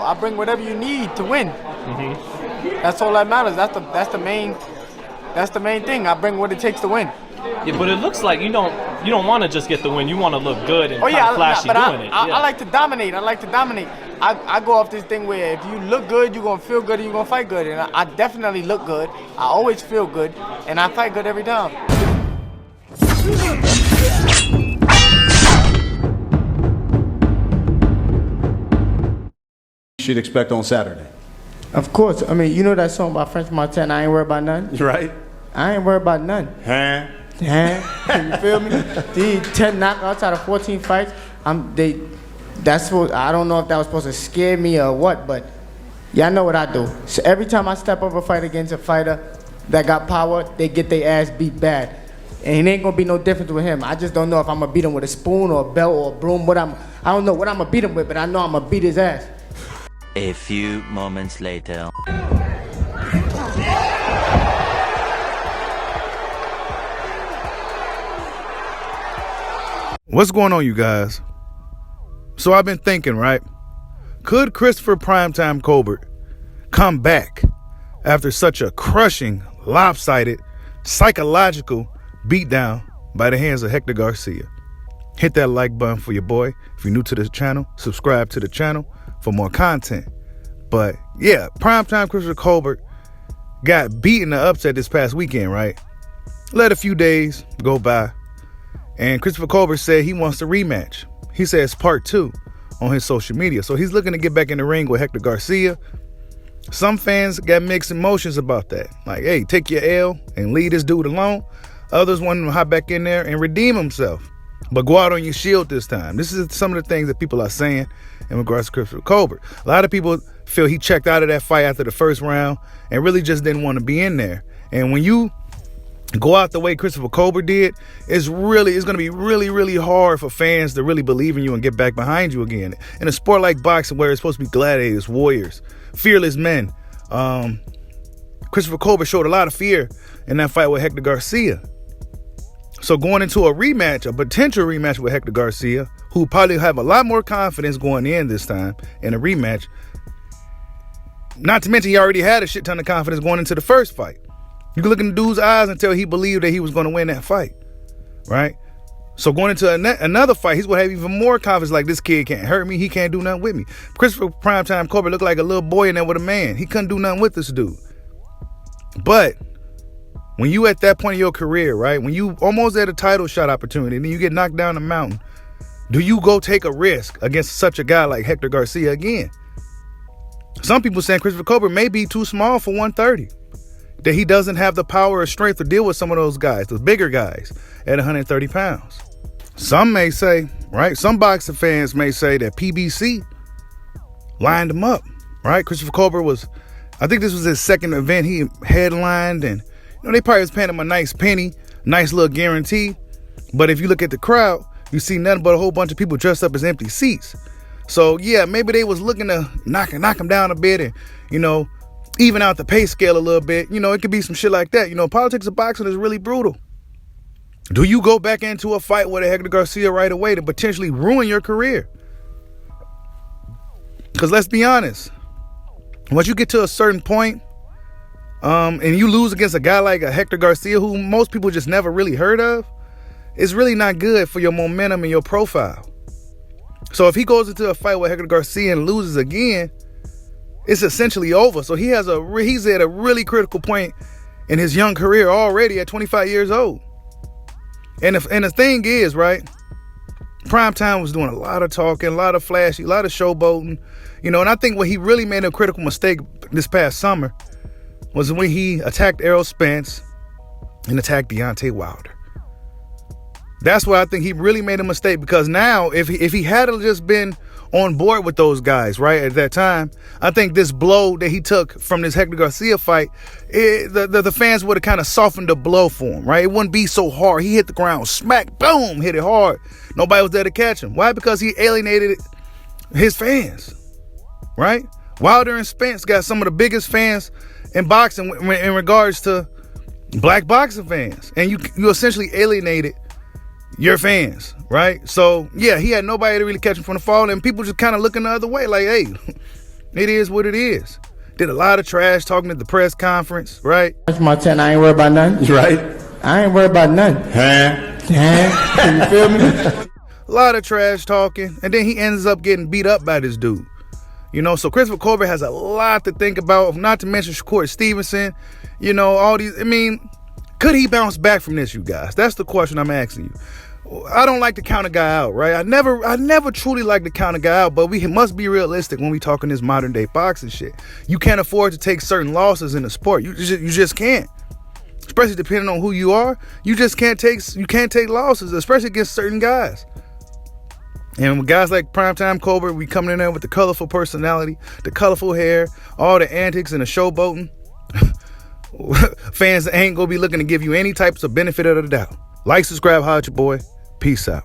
I bring whatever you need to win. That's all that matters. That's the main thing. I bring what it takes to win. Yeah, but it looks like you don't want to just get the win. You want to look good and flashy doing it. I like to dominate. I go off this thing where if you look good, you're gonna feel good and you're gonna fight good. And I definitely look good. I always feel good, and I fight good every time. Should expect on Saturday. Of course. I mean, you know that song by French Montana, I ain't worried about none? Right. I ain't worried about none. Huh? You feel me? The 10 knockouts out of 14 fights. I don't know if that was supposed to scare me or what, but y'all know what I do. So every time I step up a fight against a fighter that got power, they get their ass beat bad. And it ain't gonna be no difference with him. I just don't know if I'm gonna beat him with a spoon or a belt or a broom. I don't know what I'm gonna beat him with, but I know I'm gonna beat his ass. A few moments later. What's going on, you guys? So I've been thinking, right? Could Christopher Primetime Colbert come back after such a crushing, lopsided, psychological beatdown by the hands of Hector Garcia? Hit that like button for your boy. If you're new to this channel, subscribe to the channel for more content. But yeah, Primetime Christopher Colbert got beaten the upset this past weekend, right? Let a few days go by, and Christopher Colbert said he wants to rematch. He says part 2 on his social media. So he's looking to get back in the ring with Hector Garcia. Some fans got mixed emotions about that. Like, hey, take your L and leave this dude alone. Others want him to hop back in there and redeem himself, but go out on your shield this time. This is some of the things that people are saying in regards to Christopher Colbert. A lot of people feel he checked out of that fight after the first round and really just didn't want to be in there. And when you go out the way Christopher Colbert did, it's going to be really hard for fans to really believe in you and get back behind you again. In a sport like boxing, where it's supposed to be gladiators, warriors, fearless men, Christopher Colbert showed a lot of fear in that fight with Hector Garcia. So going into a rematch, a potential rematch with Hector Garcia, who probably have a lot more confidence going in this time in a rematch, not to mention he already had a shit ton of confidence going into the first fight. You can look in the dude's eyes and tell he believed that he was going to win that fight, right? So going into another fight, he's going to have even more confidence, like, this kid can't hurt me, he can't do nothing with me. Christopher Primetime Colbert looked like a little boy in there with a man. He couldn't do nothing with this dude. But when you at that point in your career, right, when you almost at a title shot opportunity and then you get knocked down the mountain, do you go take a risk against such a guy like Hector Garcia again? Some people saying Christopher Colbert may be too small for 130. That he doesn't have the power or strength to deal with some of those guys, those bigger guys at 130 pounds. Some may say, right, some boxing fans may say that PBC lined him up, right? Christopher Colbert I think this was his second event he headlined, and they probably was paying him a nice penny, nice little guarantee. But if you look at the crowd, you see nothing but a whole bunch of people dressed up as empty seats. So yeah, maybe they was looking to knock him down a bit and, even out the pay scale a little bit. It could be some shit like that. Politics of boxing is really brutal. Do you go back into a fight with a Hector Garcia right away to potentially ruin your career? Because let's be honest, once you get to a certain point, and you lose against a guy like a Hector Garcia, who most people just never really heard of, it's really not good for your momentum and your profile. So if he goes into a fight with Hector Garcia and loses again, it's essentially over. So he's at a really critical point in his young career already at 25 years old. And the thing is, right, Primetime was doing a lot of talking, a lot of flashy, a lot of showboating, and I think what he really made a critical mistake this past summer was when he attacked Errol Spence and attacked Deontay Wilder. That's why I think he really made a mistake, because now if he had just been on board with those guys, right, at that time, I think this blow that he took from this Hector Garcia fight, the fans would have kind of softened the blow for him, right? It wouldn't be so hard. He hit the ground, smack, boom, hit it hard. Nobody was there to catch him. Why? Because he alienated his fans, right? Wilder and Spence got some of the biggest fans in boxing in regards to black boxing fans, and you essentially alienated your fans, right? So yeah, he had nobody to really catch him from the fall, and people just kind of looking the other way like, hey, It is what it is. Did a lot of trash talking at the press conference, right? That's my 10. I ain't worried about nothing. Right. I ain't worried about nothing. You feel me? A lot of trash talking, and then he ends up getting beat up by this dude. You know, so Christopher Colbert has a lot to think about, not to mention Shakur Stevenson. You know, all these, I mean, could he bounce back from this, you guys? That's the question I'm asking you. I don't like to count a guy out, right? I never truly like to count a guy out, but we must be realistic when we talking this modern day boxing shit. You can't afford to take certain losses in the sport. You just can't. Especially depending on who you are, you can't take losses, especially against certain guys. And with guys like Primetime Colbert, we coming in there with the colorful personality, the colorful hair, all the antics and the showboating. Fans ain't gonna be looking to give you any types of benefit of the doubt. Like, subscribe, holla at your boy. Peace out.